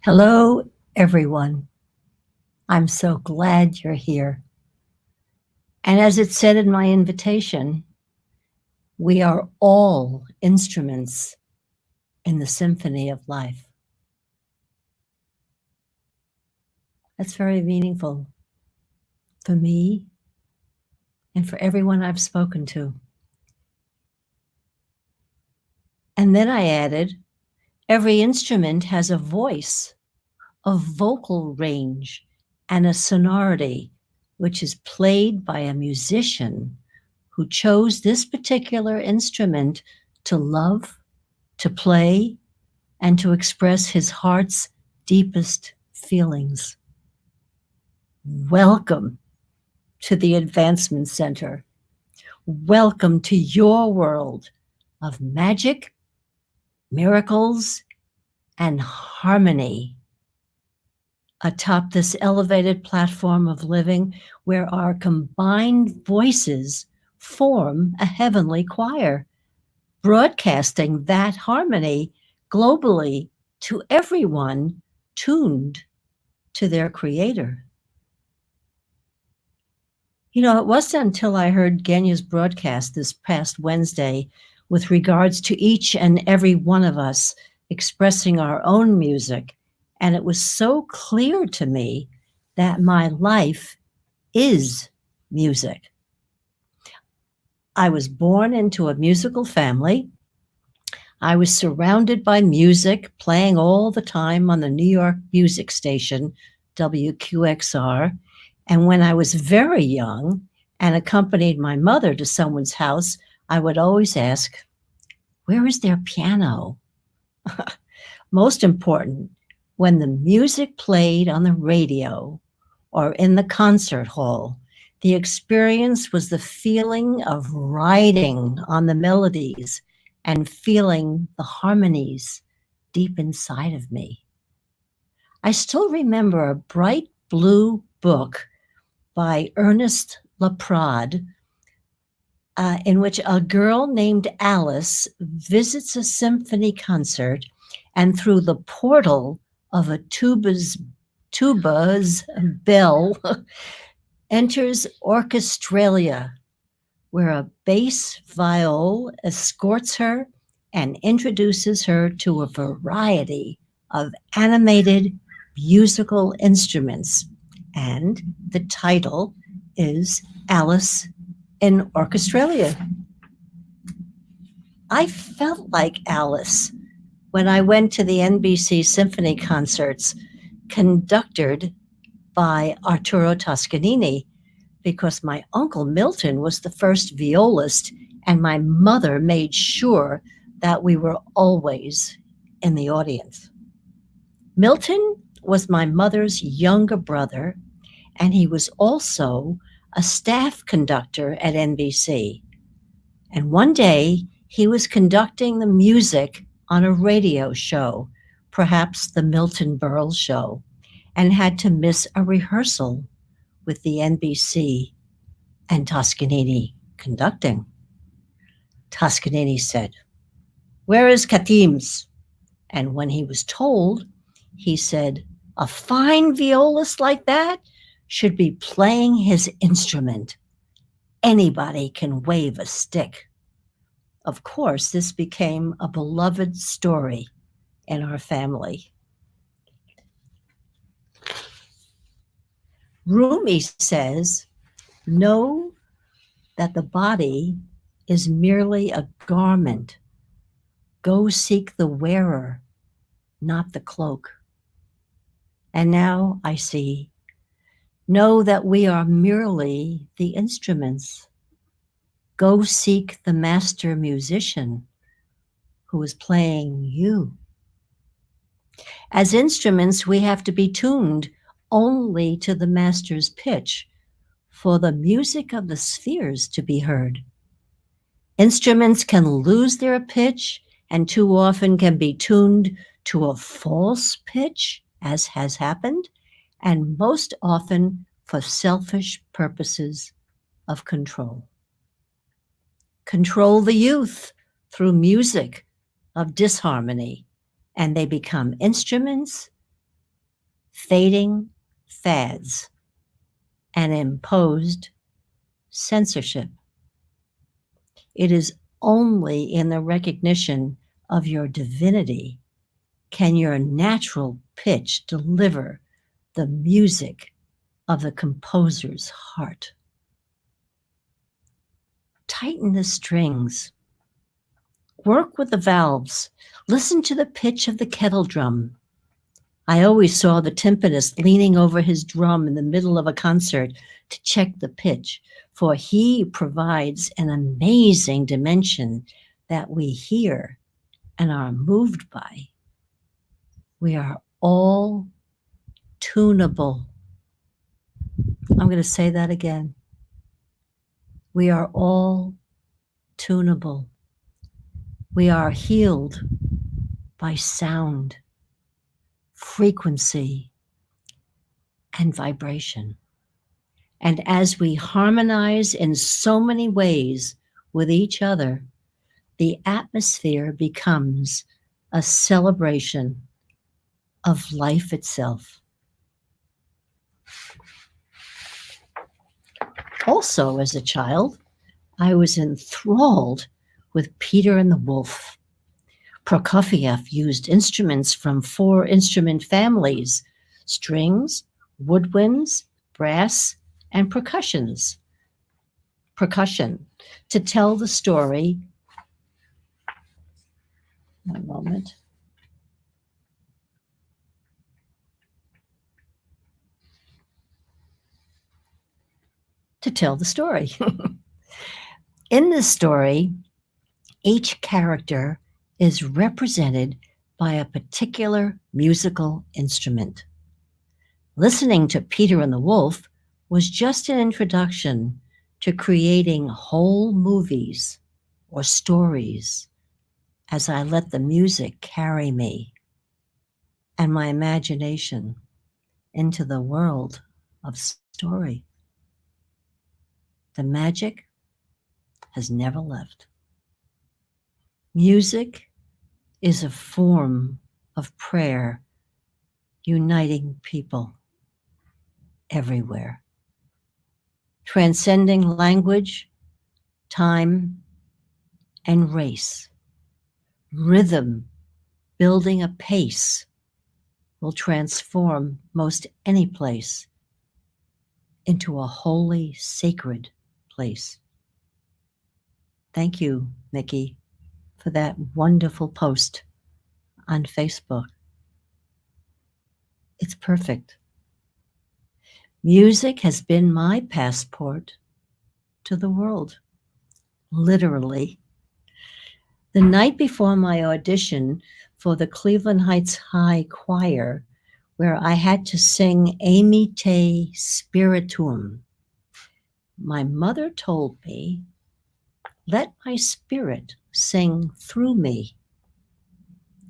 Hello, everyone. I'm so glad you're here. And as it said in my invitation, we are all instruments in the symphony of life. That's very meaningful for me and for everyone I've spoken to. And then I added, every instrument has a voice, a vocal range, and a sonority, which is played by a musician who chose this particular instrument to love, to play, and to express his heart's deepest feelings. Welcome to the Advancement Center. Welcome to your world of magic, miracles, and harmony. Atop this elevated platform of living where our combined voices form a heavenly choir, broadcasting that harmony globally to everyone tuned to their creator. You know, it wasn't until I heard Genya's broadcast this past Wednesday with regards to each and every one of us expressing our own music, and it was so clear to me that my life is music. I was born into a musical family. I was surrounded by music playing all the time on the New York music station, WQXR. And when I was very young and accompanied my mother to someone's house, I would always ask, where is their piano? Most important, when the music played on the radio or in the concert hall, the experience was the feeling of riding on the melodies and feeling the harmonies deep inside of me. I still remember a bright blue book by Ernest Laprade, in which a girl named Alice visits a symphony concert and through the portal of a tuba's bell enters Orchestralia, where a bass viol escorts her and introduces her to a variety of animated musical instruments. And the title is Alice in Orchestralia. I felt like Alice when I went to the NBC symphony concerts conducted by Arturo Toscanini, because my uncle Milton was the first violist and my mother made sure that we were always in the audience. Milton was my mother's younger brother, and he was also a staff conductor at NBC. And one day he was conducting the music on a radio show, perhaps the Milton Berle show, and had to miss a rehearsal with the NBC and Toscanini conducting. Toscanini said, "Where is Katims?" And when he was told, he said, "A fine violist like that should be playing his instrument. Anybody can wave a stick." Of course, this became a beloved story in our family. Rumi says, know that the body is merely a garment. Go seek the wearer, not the cloak. And now I see, know that we are merely the instruments. Go seek the master musician who is playing you. As instruments, we have to be tuned only to the master's pitch for the music of the spheres to be heard. Instruments can lose their pitch and too often can be tuned to a false pitch, as has happened, and most often for selfish purposes of control. Control the youth through music of disharmony, and they become instruments fading fads, and imposed censorship. It is only in the recognition of your divinity can your natural pitch deliver the music of the composer's heart. Tighten the strings. Work with the valves. Listen to the pitch of the kettle drum. I always saw the timpanist leaning over his drum in the middle of a concert to check the pitch, for he provides an amazing dimension that we hear and are moved by. We are all tunable. I'm going to say that again. We are all tunable. We are healed by sound, frequency, and vibration. And as we harmonize in so many ways with each other, the atmosphere becomes a celebration of life itself. Also, as a child, I was enthralled with Peter and the Wolf. Prokofiev used instruments from 4 instrument families: strings, woodwinds, brass, and percussion to tell the story. One moment. To tell the story. In this story, each character is represented by a particular musical instrument. Listening to Peter and the Wolf was just an introduction to creating whole movies or stories as I let the music carry me and my imagination into the world of story. The magic has never left. Music is a form of prayer uniting people everywhere, transcending language, time, and race. Rhythm, building a pace, will transform most any place into a holy, sacred place. Thank you, Mickey, for that wonderful post on Facebook. It's perfect. Music has been my passport to the world, literally. The night before my audition for the Cleveland Heights High Choir, where I had to sing Amy Te Spiritum, my mother told me, let my spirit sing through me.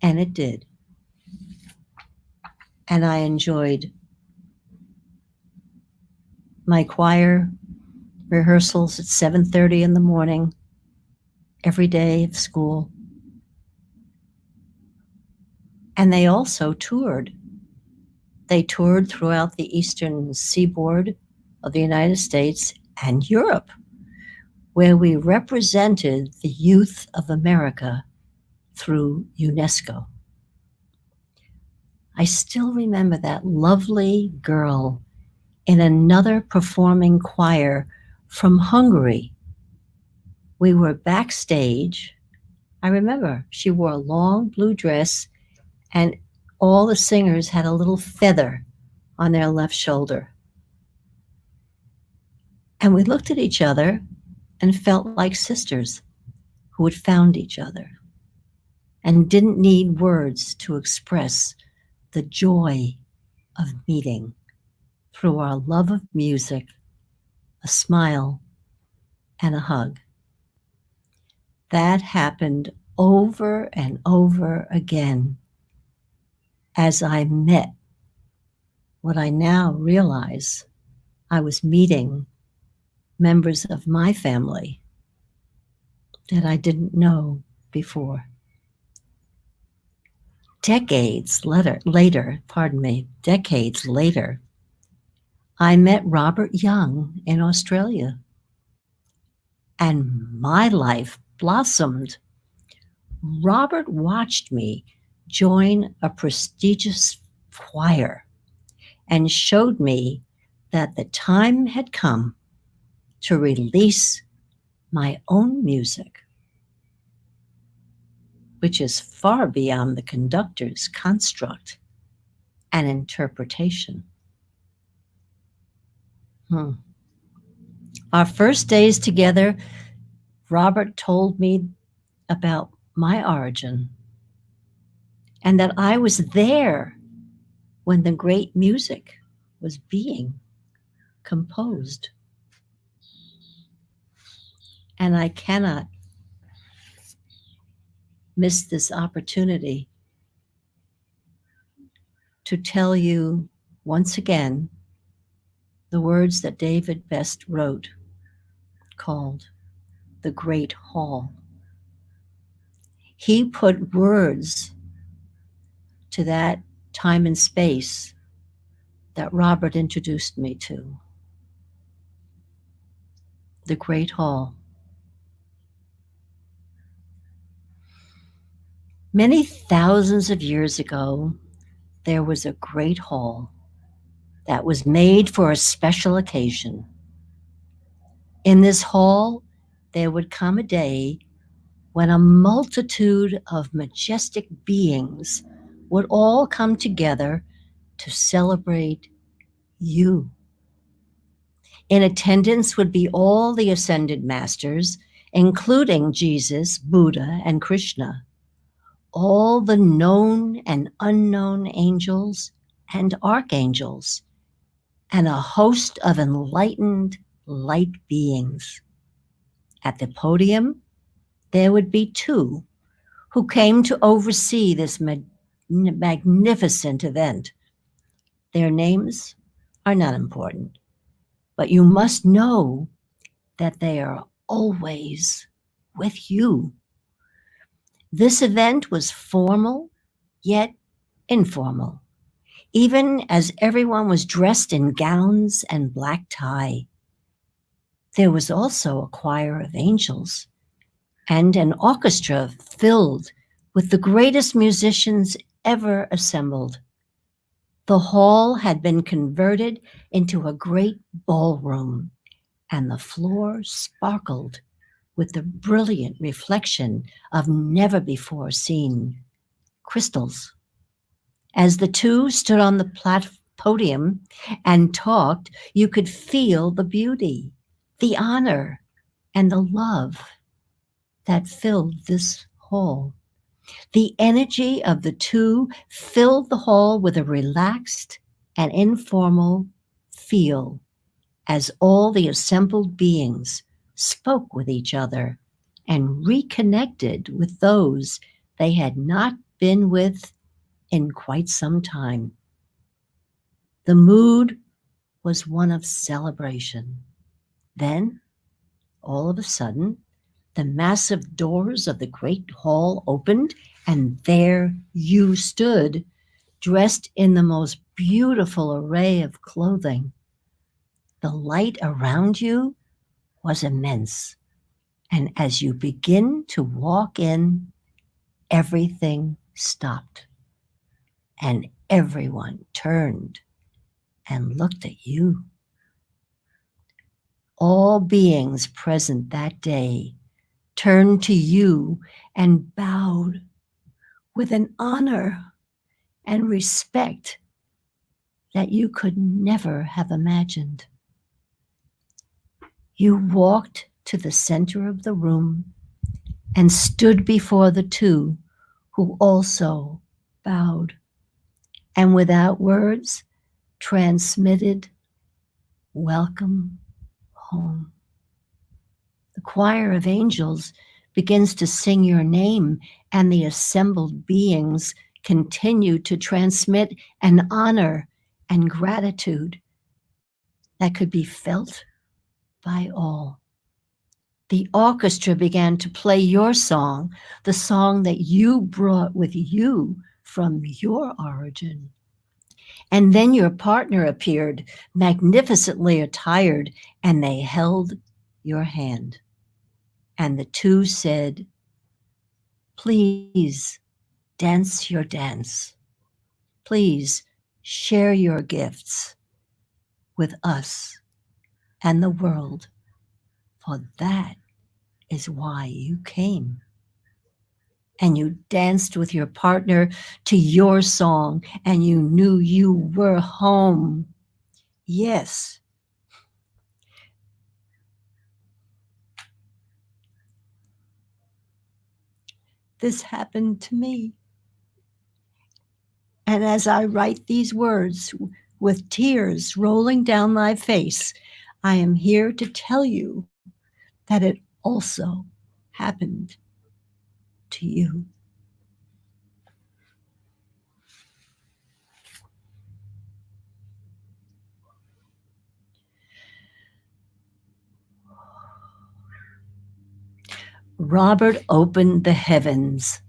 And it did. And I enjoyed my choir rehearsals at 7:30 in the morning, every day of school. And they also toured. They toured throughout the eastern seaboard of the United States and Europe, where we represented the youth of America through UNESCO. I still remember that lovely girl in another performing choir from Hungary. We were backstage. I remember she wore a long blue dress, and all the singers had a little feather on their left shoulder. And we looked at each other and felt like sisters who had found each other and didn't need words to express the joy of meeting through our love of music, a smile, and a hug. That happened over and over again as I met what I now realize I was meeting members of my family that I didn't know before. decades later, I met Robert Young in Australia, and my life blossomed. Robert watched me join a prestigious choir and showed me that the time had come to release my own music, which is far beyond the conductor's construct and interpretation. Our first days together, Robert told me about my origin and that I was there when the great music was being composed. And I cannot miss this opportunity to tell you once again the words that David Best wrote, called The Great Hall. He put words to that time and space that Robert introduced me to. The Great Hall. Many thousands of years ago, there was a great hall that was made for a special occasion. In this hall, there would come a day when a multitude of majestic beings would all come together to celebrate you. In attendance would be all the ascended masters, including Jesus, Buddha, and Krishna, all the known and unknown angels and archangels, and a host of enlightened light beings. At the podium, there would be two who came to oversee this magnificent event. Their names are not important, but you must know that they are always with you. This event was formal, yet informal, even as everyone was dressed in gowns and black tie. There was also a choir of angels and an orchestra filled with the greatest musicians ever assembled. The hall had been converted into a great ballroom, and the floor sparkled with the brilliant reflection of never before seen crystals. As the two stood on the podium and talked, you could feel the beauty, the honor, and the love that filled this hall. The energy of the two filled the hall with a relaxed and informal feel as all the assembled beings spoke with each other and reconnected with those they had not been with in quite some time. The mood was one of celebration. Then, all of a sudden, the massive doors of the great hall opened, and there you stood, dressed in the most beautiful array of clothing. The light around you was immense, and as you begin to walk in, everything stopped, and everyone turned and looked at you. All beings present that day turned to you and bowed with an honor and respect that you could never have imagined. You walked to the center of the room and stood before the two who also bowed, and without words transmitted, "Welcome home." The choir of angels begins to sing your name, and the assembled beings continue to transmit an honor and gratitude that could be felt by all. The orchestra began to play your song, the song that you brought with you from your origin. And then your partner appeared, magnificently attired, and they held your hand. And the two said, "Please dance your dance. Please share your gifts with us and the world, for that is why you came." And you danced with your partner to your song, and you knew you were home. Yes. This happened to me. And as I write these words with tears rolling down my face, I am here to tell you that it also happened to you. Robert opened the heavens,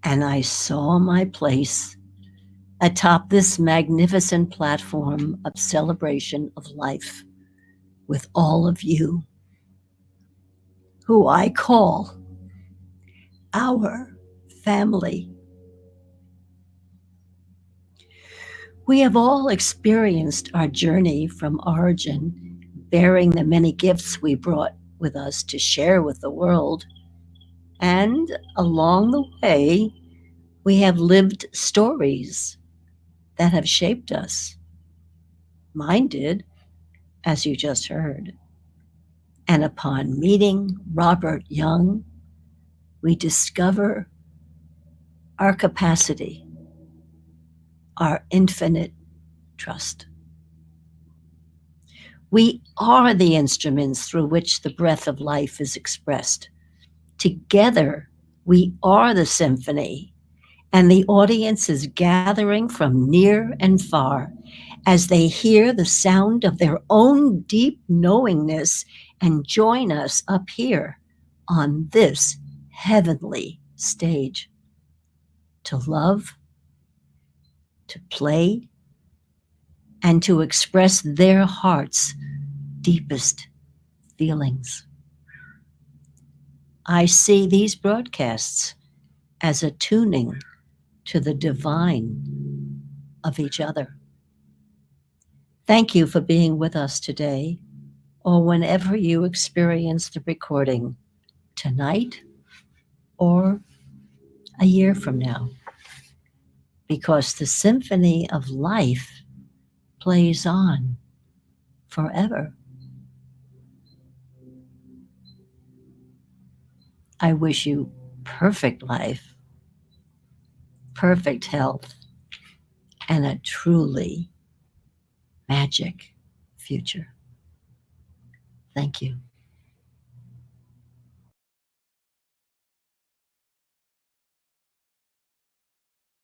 and I saw my place atop this magnificent platform of celebration of life with all of you, who I call our family. We have all experienced our journey from origin, bearing the many gifts we brought with us to share with the world. And along the way, we have lived stories that have shaped us. Mine did, as you just heard. And upon meeting Robert Young, we discover our capacity, our infinite trust. We are the instruments through which the breath of life is expressed. Together, we are the symphony, and the audience is gathering from near and far as they hear the sound of their own deep knowingness and join us up here on this heavenly stage to love, to play, and to express their heart's deepest feelings. I see these broadcasts as a tuning to the divine of each other. Thank you for being with us today, or whenever you experience the recording, tonight or a year from now, because the symphony of life plays on forever. I wish you perfect life, perfect health, and a truly magic future. Thank you.